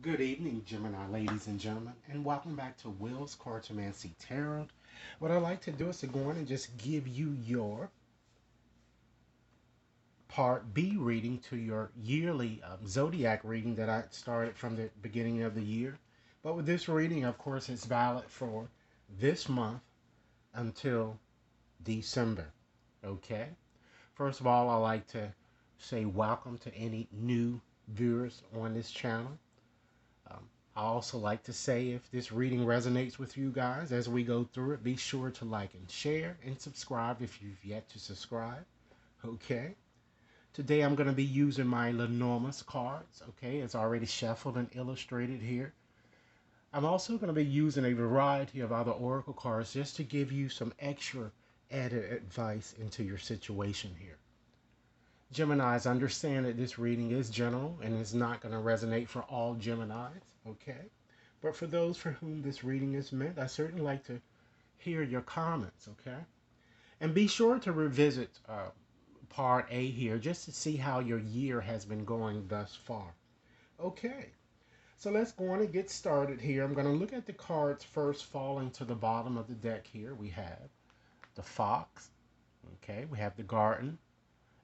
Good evening, Gemini, ladies and gentlemen, and welcome back to Will's Cartomancy Tarot. What I like to do is to go in and just give you your Part B reading to your yearly zodiac reading that I started from the beginning of the year. But with this reading, of course, it's valid for this month until December. Okay? First of all, I like to say welcome to any new viewers on this channel. Um, I also like to say if this reading resonates with you guys as we go through it, be sure to like and share and subscribe if you've yet to subscribe. Okay. Today I'm going to be using my Lenormand cards. Okay. It's already shuffled and illustrated here. I'm also going to be using a variety of other oracle cards just to give you some extra added advice into your situation here. Geminis, understand that this reading is general and is not going to resonate for all Geminis, okay? But for those for whom this reading is meant, I certainly like to hear your comments, okay? And be sure to revisit part A here just to see how your year has been going thus far. Okay, so let's go on and get started here. I'm going to look at the cards first falling to the bottom of the deck here. We have the fox, okay? We have the garden,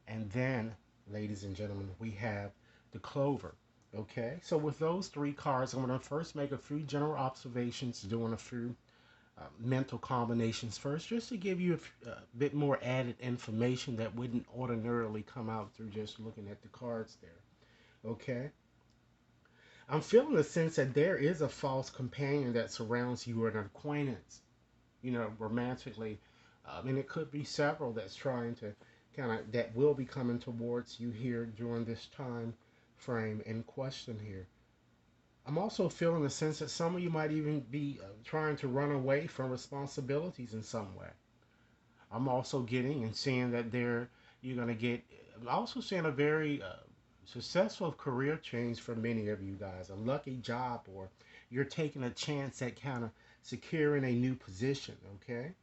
and then, ladies and gentlemen, we have the clover. Okay, so with those three cards, I'm going to first make a few general observations, doing a few mental combinations first, just to give you a bit more added information that wouldn't ordinarily come out through just looking at the cards there. Okay, I'm feeling a sense that there is a false companion that surrounds you or an acquaintance, romantically, and it could be several that's trying to that will be coming towards you here during this time frame in question here. I'm also feeling a sense that some of you might even be trying to run away from responsibilities in some way. I'm also getting and seeing that you're going to get, I'm also seeing a very successful career change for many of you guys, a lucky job, or you're taking a chance at kind of securing a new position, okay?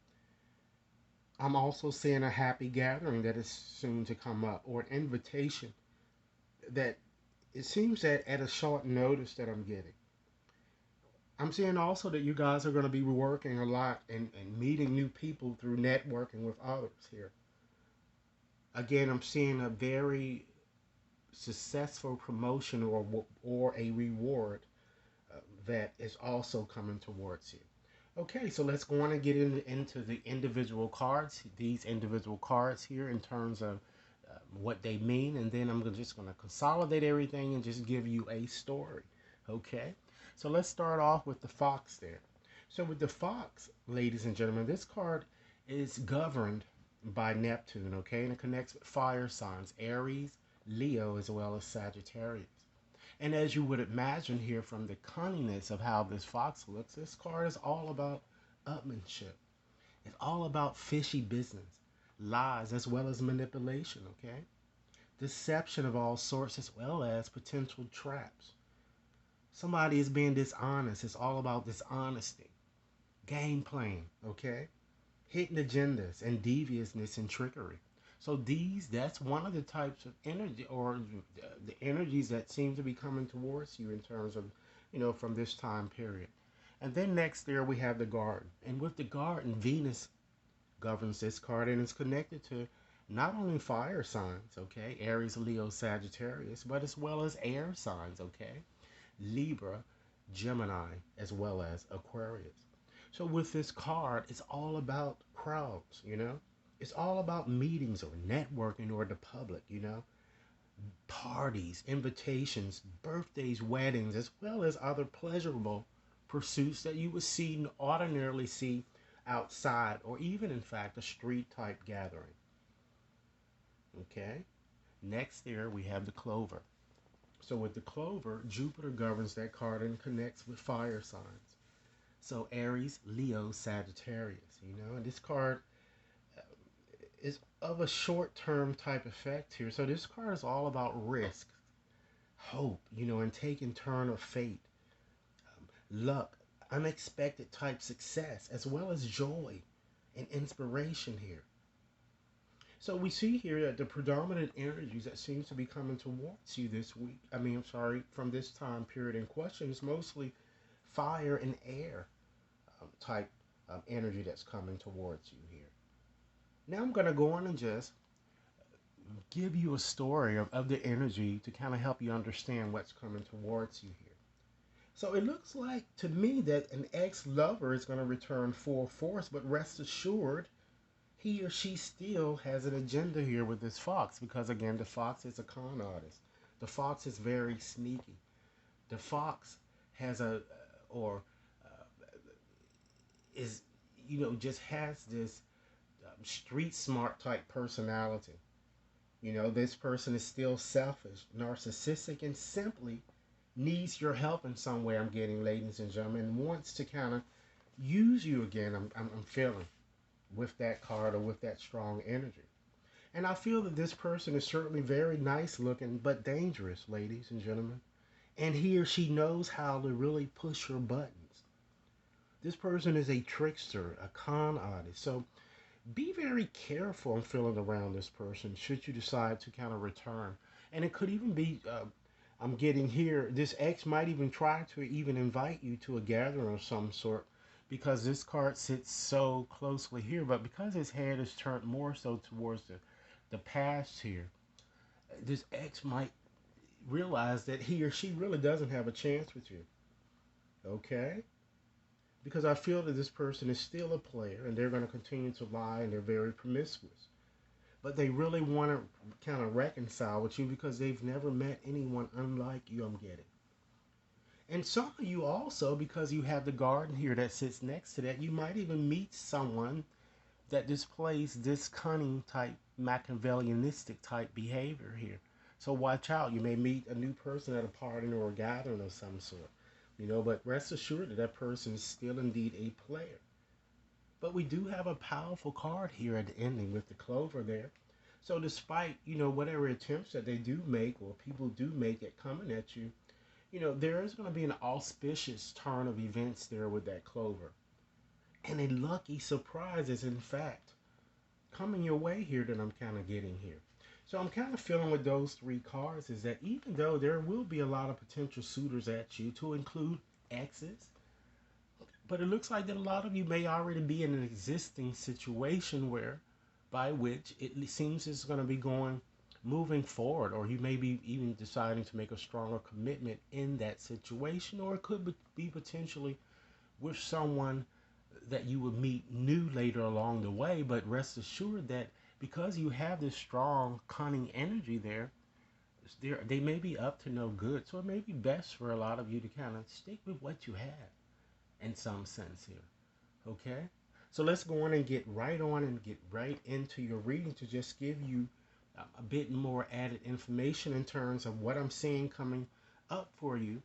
I'm also seeing a happy gathering that is soon to come up, or an invitation that it seems that at a short notice that I'm getting. I'm seeing also that you guys are going to be working a lot and meeting new people through networking with others here. Again, I'm seeing a very successful promotion or a reward that is also coming towards you. Okay, so let's go on and get into the individual cards, these individual cards here in terms of what they mean, and then just going to consolidate everything and just give you a story. Okay, so let's start off with the fox there. So with the fox, ladies and gentlemen, this card is governed by Neptune, okay, and it connects with fire signs, Aries, Leo, as well as Sagittarius. And as you would imagine here from the cunningness of how this fox looks, this card is all about upmanship. It's all about fishy business, lies, as well as manipulation, okay? Deception of all sorts, as well as potential traps. Somebody is being dishonest. It's all about dishonesty. Game playing, okay? Hidden agendas and deviousness and trickery. So that's one of the types of energy, or the energies that seem to be coming towards you in terms of, from this time period. And then next there we have the garden. And with the garden, Venus governs this card and is connected to not only fire signs, okay, Aries, Leo, Sagittarius, but as well as air signs, okay, Libra, Gemini, as well as Aquarius. So with this card, it's all about crowds. It's all about meetings or networking or the public. Parties, invitations, birthdays, weddings, as well as other pleasurable pursuits that you would ordinarily see outside, or even in fact a street type gathering. Okay, next there we have the clover. So with the clover, Jupiter governs that card and connects with fire signs. So Aries, Leo, Sagittarius, and this card is of a short-term type effect here. So this card is all about risk, hope, and taking turn of fate, luck, unexpected type success, as well as joy and inspiration here. So we see here that the predominant energies that seems to be coming towards you this week, I'm sorry, from this time period in question is mostly fire and air type energy that's coming towards you here. Now I'm going to go on and just give you a story of the energy to kind of help you understand what's coming towards you here. So it looks like to me that an ex-lover is going to return full force, but rest assured, he or she still has an agenda here with this fox because, again, the fox is a con artist. The fox is very sneaky. The fox has or is, just has this street smart type personality. This person is still selfish, narcissistic, and simply needs your help in some way. I'm getting, ladies and gentlemen, and wants to kind of use you again. I'm feeling with that card or with that strong energy. And I feel that this person is certainly very nice looking, but dangerous, ladies and gentlemen. And he or she knows how to really push your buttons. This person is a trickster, a con artist. So be very careful in feeling around this person should you decide to kind of return. And it could even be, I'm getting here, this ex might even try to even invite you to a gathering of some sort because this card sits so closely here. But because his head is turned more so towards the past here, this ex might realize that he or she really doesn't have a chance with you. Okay? Because I feel that this person is still a player and they're going to continue to lie and they're very promiscuous. But they really want to kind of reconcile with you because they've never met anyone unlike you, I'm getting. And some of you also, because you have the garden here that sits next to that, you might even meet someone that displays this cunning type, Machiavellianistic type behavior here. So watch out. You may meet a new person at a party or a gathering of some sort. But rest assured that that person is still indeed a player. But we do have a powerful card here at the ending with the clover there. So despite, whatever attempts that they do make or people do make at coming at you, there is going to be an auspicious turn of events there with that clover. And a lucky surprise is, in fact, coming your way here that I'm kind of getting here. So I'm kind of feeling with those three cards is that even though there will be a lot of potential suitors at you, to include exes, but it looks like that a lot of you may already be in an existing situation where by which it seems it's going to be moving forward, or you may be even deciding to make a stronger commitment in that situation, or it could be potentially with someone that you would meet new later along the way. But rest assured that because you have this strong cunning energy there, they may be up to no good. So it may be best for a lot of you to kind of stick with what you have in some sense here. Okay? So let's go on and get right into your reading to just give you a bit more added information in terms of what I'm seeing coming up for you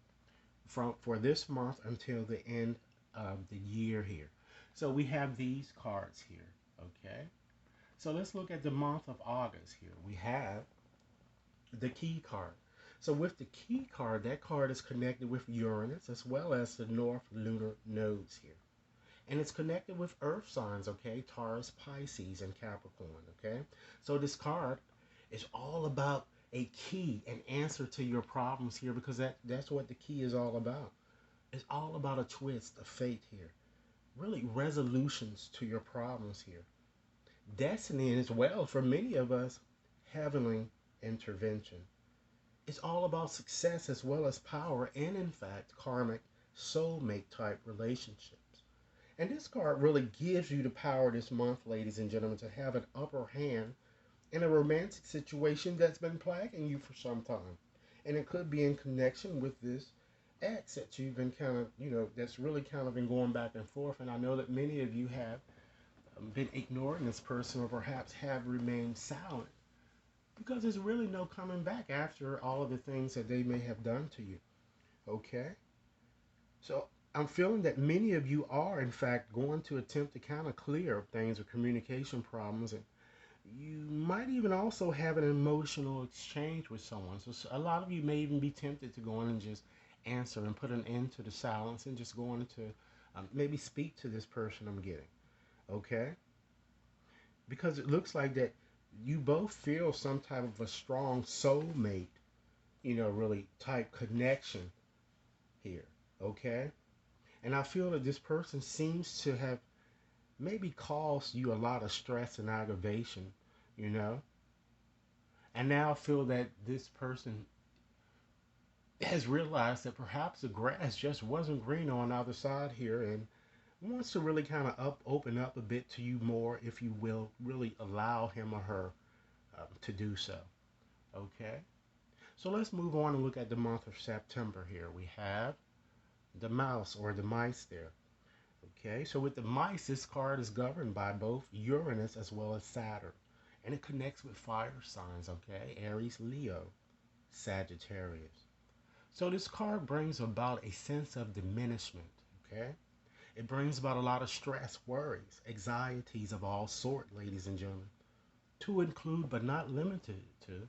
for this month until the end of the year here. So we have these cards here. Okay? So let's look at the month of August here. We have the key card. So with the key card, that card is connected with Uranus as well as the North Lunar Nodes here. And it's connected with earth signs, okay? Taurus, Pisces, and Capricorn, okay? So this card is all about a key, an answer to your problems here, because that's what the key is all about. It's all about a twist, a fate here. Really resolutions to your problems here. Destiny as well, for many of us, heavenly intervention. It's all about success as well as power and, in fact, karmic soulmate type relationships. And this card really gives you the power this month, ladies and gentlemen, to have an upper hand in a romantic situation that's been plaguing you for some time. And it could be in connection with this ex that you've been kind of, that's really kind of been going back and forth. And I know that many of you have been ignoring this person or perhaps have remained silent because there's really no coming back after all of the things that they may have done to you. Okay? So I'm feeling that many of you are, in fact, going to attempt to kind of clear up things or communication problems. And you might even also have an emotional exchange with someone. So a lot of you may even be tempted to go in and just answer and put an end to the silence and just go on to maybe speak to this person I'm getting. Okay? Because it looks like that you both feel some type of a strong soulmate, really type connection here. Okay? And I feel that this person seems to have maybe caused you a lot of stress and aggravation, you know? And now I feel that this person has realized that perhaps the grass just wasn't green on the other side here and wants to really kind of open up a bit to you more, if you will, really allow him or her to do so. Okay? So let's move on and look at the month of September here. We have the mouse or the mice there. Okay, so with the mice, this card is governed by both Uranus as well as Saturn. And it connects with fire signs, okay? Aries, Leo, Sagittarius. So this card brings about a sense of diminishment, okay? It brings about a lot of stress, worries, anxieties of all sorts, ladies and gentlemen, to include but not limited to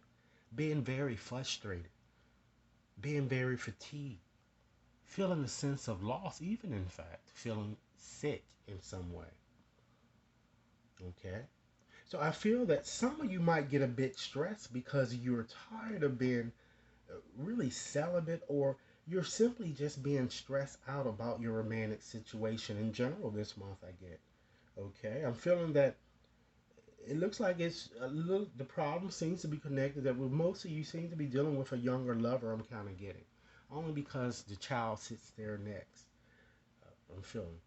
being very frustrated, being very fatigued, feeling a sense of loss, even in fact, feeling sick in some way. Okay? So I feel that some of you might get a bit stressed because you're tired of being really celibate, or you're simply just being stressed out about your romantic situation in general this month, I get. Okay? I'm feeling that it looks like it's a little, the problem seems to be connected that with most of you seem to be dealing with a younger lover, I'm kind of getting. Only because the child sits there next. I'm feeling.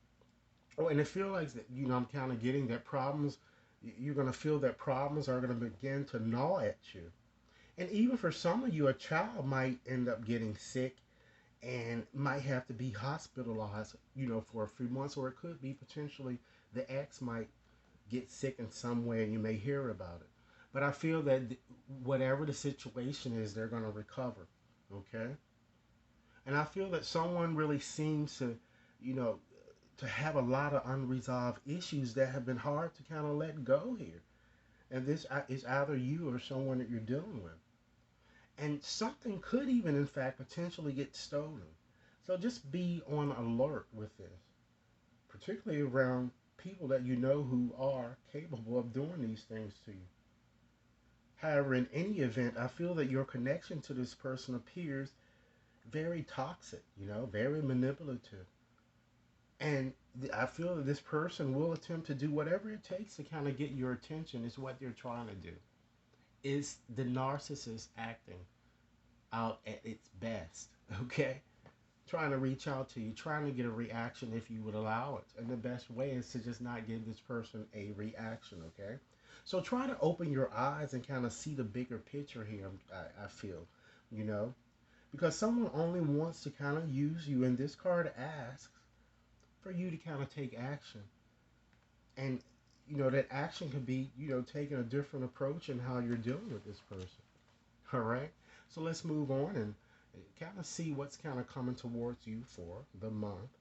Oh, and it feels like that, I'm kind of getting that problems, you're going to feel that problems are going to begin to gnaw at you. And even for some of you, a child might end up getting sick and might have to be hospitalized, for a few months, or it could be potentially the ex might get sick in some way and you may hear about it. But I feel that whatever the situation is, they're going to recover. Okay? And I feel that someone really seems to, you know, to have a lot of unresolved issues that have been hard to kind of let go here. And this is either you or someone that you're dealing with. And something could even, in fact, potentially get stolen. So just be on alert with this, particularly around people that you know who are capable of doing these things to you. However, in any event, I feel that your connection to this person appears very toxic, very manipulative. And I feel that this person will attempt to do whatever it takes to kind of get your attention, is what they're trying to do. Is the narcissist acting out at its best, okay? Trying to reach out to you, trying to get a reaction if you would allow it. And the best way is to just not give this person a reaction, okay? So try to open your eyes and kind of see the bigger picture here, I feel, you know? Because someone only wants to kind of use you, and this card asks for you to kind of take action. And, that action could be, taking a different approach in how you're dealing with this person. All right? So let's move on and kind of see what's kind of coming towards you for the month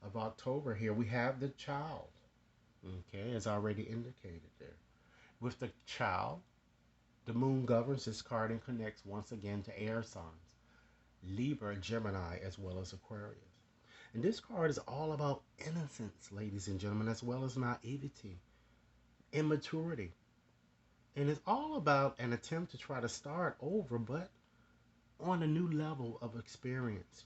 of October here. We have the child, okay, as already indicated there. With the child, the moon governs this card and connects once again to air signs, Libra, Gemini, as well as Aquarius. And this card is all about innocence, ladies and gentlemen, as well as naivety, immaturity. And it's all about an attempt to try to start over, but on a new level of experience.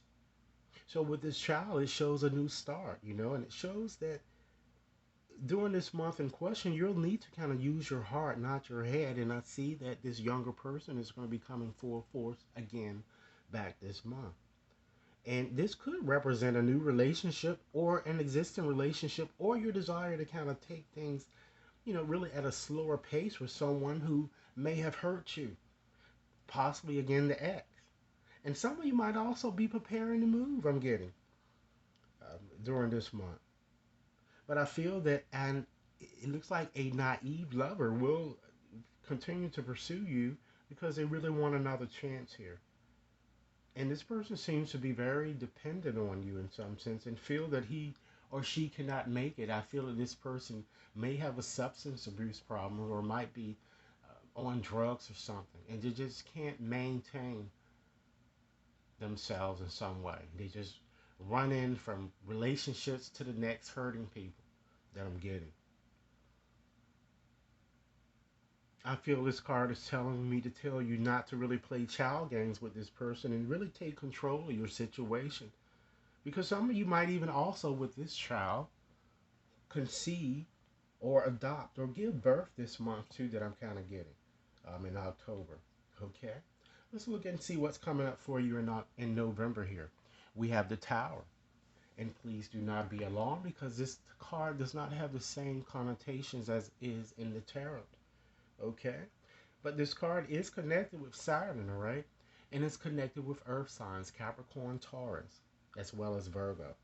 So with this child, it shows a new start, and it shows that during this month in question, you'll need to kind of use your heart, not your head. And I see that this younger person is going to be coming full force again back this month. And this could represent a new relationship or an existing relationship, or your desire to kind of take things, really at a slower pace with someone who may have hurt you, possibly again the ex. And some of you might also be preparing to move, I'm getting, during this month. But I feel that, and it looks like a naive lover will continue to pursue you because they really want another chance here. And this person seems to be very dependent on you in some sense and feel that he or she cannot make it. I feel that this person may have a substance abuse problem or might be on drugs or something, and they just can't maintain themselves in some way. They just run in from relationships to the next, hurting people that I'm getting. I feel this card is telling me to tell you not to really play child games with this person and really take control of your situation. Because some of you might even also, with this child, conceive or adopt or give birth this month too, that I'm kind of getting in October. Okay? Let's look and see what's coming up for you in November here. We have the Tower. And please do not be alarmed because this card does not have the same connotations as is in the tarot. Okay? But this card is connected with Saturn, all right? And it's connected with earth signs, Capricorn, Taurus, as well as Virgo.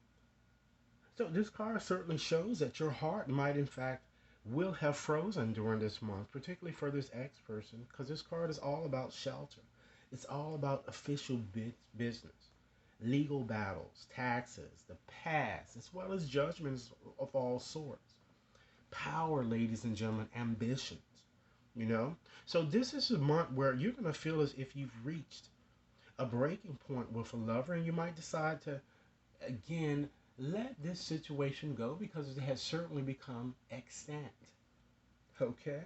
So this card certainly shows that your heart might, in fact, will have frozen during this month, particularly for this ex person, because this card is all about shelter. It's all about official business, legal battles, taxes, the past, as well as judgments of all sorts. Power, ladies and gentlemen, ambitions, you know? So this is a month where you're going to feel as if you've reached a breaking point with a lover, and you might decide to, again, let this situation go because it has certainly become extant. Okay?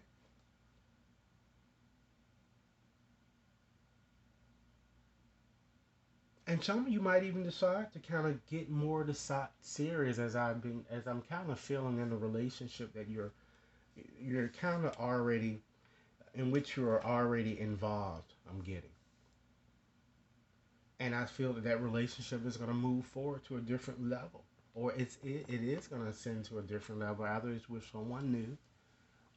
And some of you might even decide to kind of get more serious as I'm kind of feeling in a relationship that you're kind of already in which you are already involved. I'm getting, and I feel that that relationship is going to move forward to a different level, or it is going to ascend to a different level. Either it's with someone new,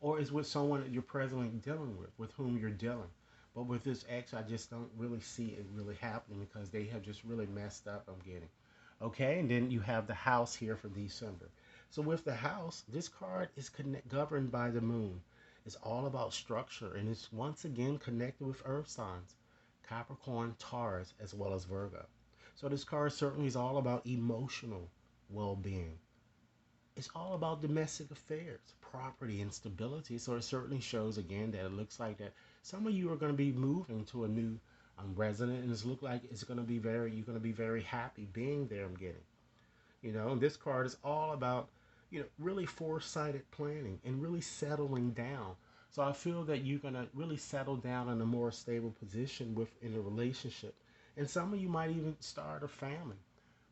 or it's with someone that you're presently dealing with whom you're dealing. But with this ex, I just don't really see it really happening because they have just really messed up. I'm getting. Okay, and then you have the house here for December. So with the house, this card is governed by the moon. It's all about structure, and it's once again connected with earth signs, Capricorn, Taurus, as well as Virgo. So this card certainly is all about emotional well-being. It's all about domestic affairs, property, and stability. So it certainly shows again that it looks like that some of you are going to be moving to a new resident, and it's look like it's going to be you're going to be very happy being there. I'm getting, and this card is all about, really foresighted planning and really settling down. So I feel that you're going to really settle down in a more stable position within a relationship, and some of you might even start a family.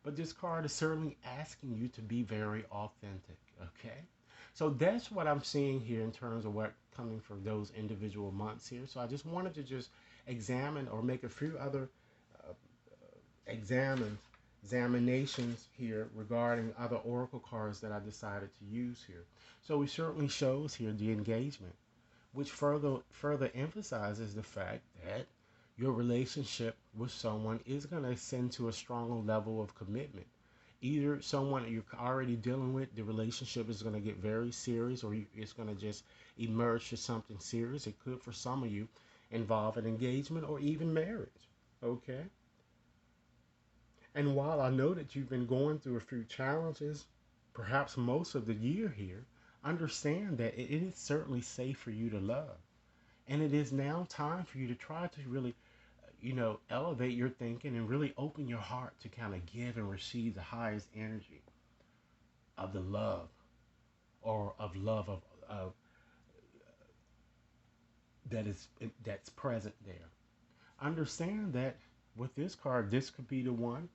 But this card is certainly asking you to be very authentic, okay? So that's what I'm seeing here in terms of what coming from those individual months here. So I just wanted to just examine or make a few other uh, examines, examinations here regarding other oracle cards that I decided to use here. So it certainly shows here the engagement, which further emphasizes the fact that your relationship with someone is going to ascend to a stronger level of commitment. Either someone that you're already dealing with, the relationship is going to get very serious, or it's going to just emerge to something serious. It could, for some of you, involve an engagement or even marriage. Okay? And while I know that you've been going through a few challenges, perhaps most of the year here, understand that it is certainly safe for you to love. And it is now time for you to try to really, elevate your thinking and really open your heart to kind of give and receive the highest energy of the love or of love of that's present there. Understand that with this card, this could be the one.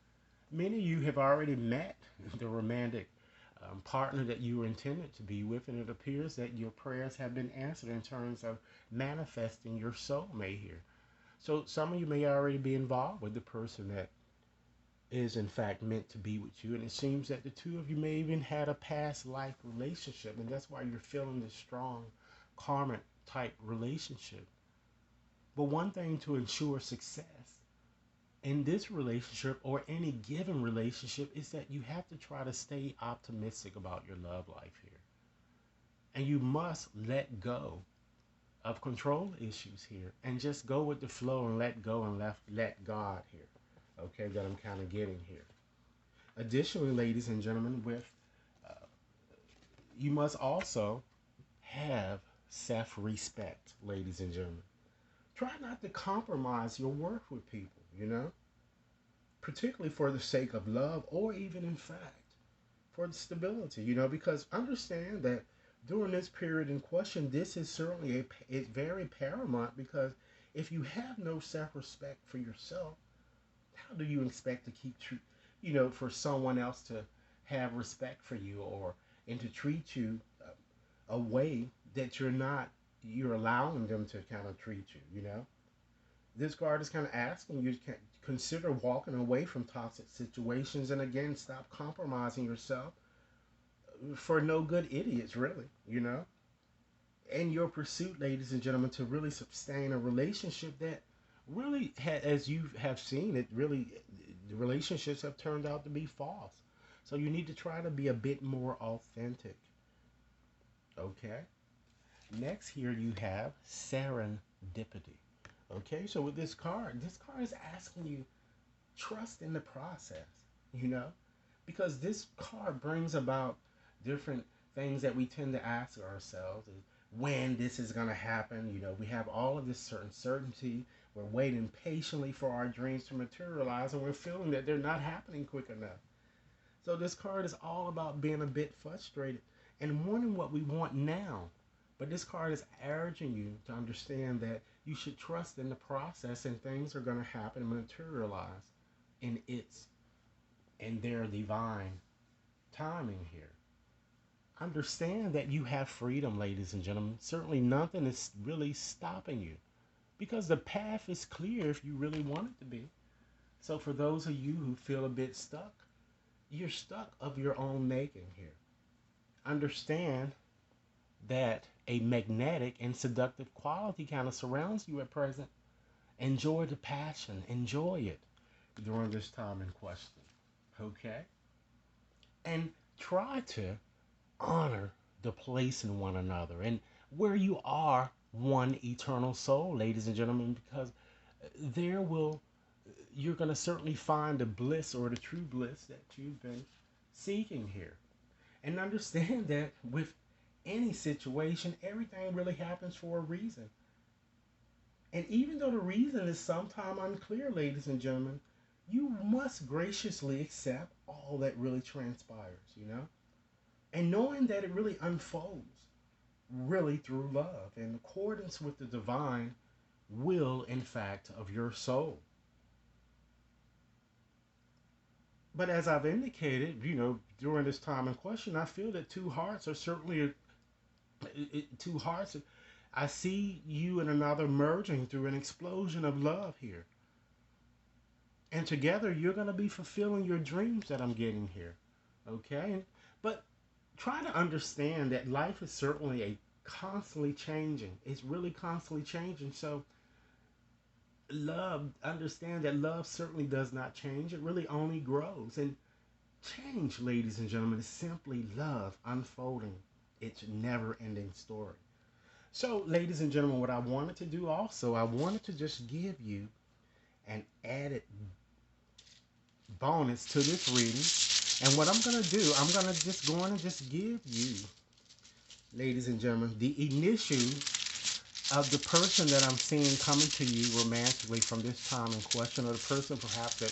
Many of you have already met the romantic partner that you were intended to be with, and it appears that your prayers have been answered in terms of manifesting your soulmate here. So some of you may already be involved with the person that is in fact meant to be with you, and it seems that the two of you may even had a past life relationship, and that's why you're feeling this strong karmic type relationship. But one thing to ensure success in this relationship or any given relationship is that you have to try to stay optimistic about your love life here. And you must let go of control issues here and just go with the flow and let go and let God here. Okay, that I'm kind of getting here. Additionally, ladies and gentlemen, with uh, you must also have self-respect, ladies and gentlemen. Try not to compromise your worth with people, particularly for the sake of love or even in fact for the stability, because understand that during this period in question, this is certainly it's very paramount, because if you have no self-respect for yourself, how do you expect to for someone else to have respect for you, or and to treat you a way that you're allowing them to kind of treat you. This card is kind of asking you to consider walking away from toxic situations, and again, stop compromising yourself for no good idiots, really. In your pursuit, ladies and gentlemen, to really sustain a relationship that really, as you have seen, it really, the relationships have turned out to be false. So you need to try to be a bit more authentic. Okay. Next, here you have serendipity. Okay, so with this card is asking you trust in the process, you know, because this card brings about different things that we tend to ask ourselves is when this is going to happen. We have all of this certain certainty. We're waiting patiently for our dreams to materialize, and we're feeling that they're not happening quick enough. So this card is all about being a bit frustrated and wanting what we want now. But this card is urging you to understand that you should trust in the process, and things are going to happen and materialize in their divine timing here. Understand that you have freedom, ladies and gentlemen. Certainly nothing is really stopping you, because the path is clear if you really want it to be. So for those of you who feel a bit stuck, you're stuck of your own making here. Understand that a magnetic and seductive quality kind of surrounds you at present. Enjoy the passion, enjoy it during this time in question. Okay? And try to honor the place in one another and where you are one eternal soul, ladies and gentlemen, because there will you're going to certainly find the bliss, or the true bliss, that you've been seeking here. And understand that with any situation, everything really happens for a reason. And even though the reason is sometimes unclear, ladies and gentlemen, you must graciously accept all that really transpires. And knowing that it really unfolds really through love, in accordance with the divine will, in fact, of your soul. But as I've indicated, during this time in question, I feel that two hearts are certainly two hearts. I see you and another merging through an explosion of love here. And together, you're going to be fulfilling your dreams that I'm getting here. Okay? But try to understand that life is certainly a constantly changing. It's really constantly changing. So understand that love certainly does not change. It really only grows. And change, ladies and gentlemen, is simply love unfolding its never ending story. So, ladies and gentlemen, what I wanted to do also, I wanted to just give you an added bonus to this reading. And what I'm going to do, I'm going to just go on and just give you, ladies and gentlemen, the initials of the person that I'm seeing coming to you romantically from this time in question, or the person perhaps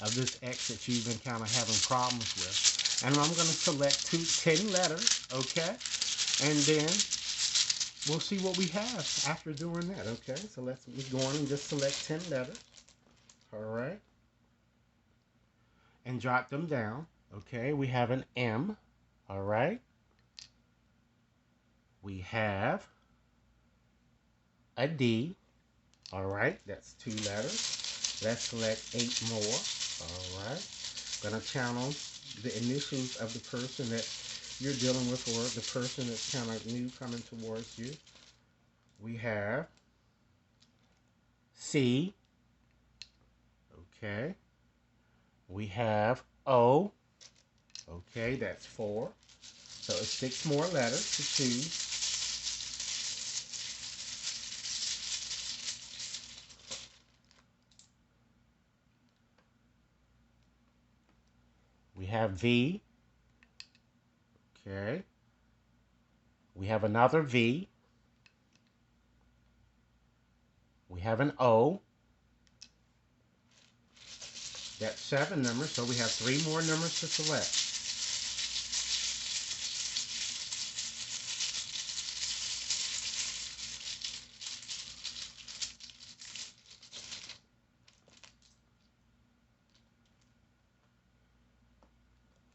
of this ex that you've been kind of having problems with. And I'm going to select 10 letters, okay? And then we'll see what we have after doing that, okay? So let's go on and just select 10 letters, all right? And jot them down, okay? We have an M, all right? We have a D, all right? That's 2 letters. Let's select 8 more, all right? Gonna channel the initials of the person that you're dealing with, or the person that's kind of new coming towards you. We have C, okay. We have O, okay, that's 4. So it's 6 more letters to choose. We have V, okay. We have another V. We have an O. That's 7 numbers, so we have 3 more numbers to select.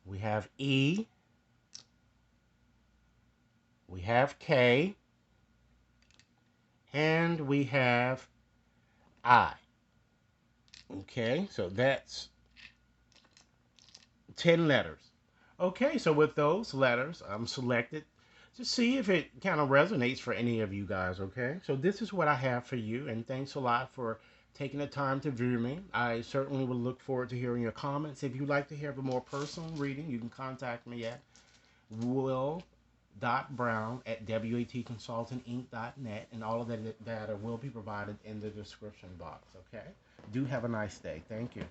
We have E. We have K. And we have I. Okay, so that's 10 letters. Okay, so with those letters, I'm selected to see if it kind of resonates for any of you guys. Okay, so this is what I have for you, and thanks a lot for taking the time to view me. I certainly will look forward to hearing your comments. If you'd like to have a more personal reading, you can contact me at will.brown@watconsultinginc.net, and all of that data will be provided in the description box. Okay, do have a nice day. Thank you.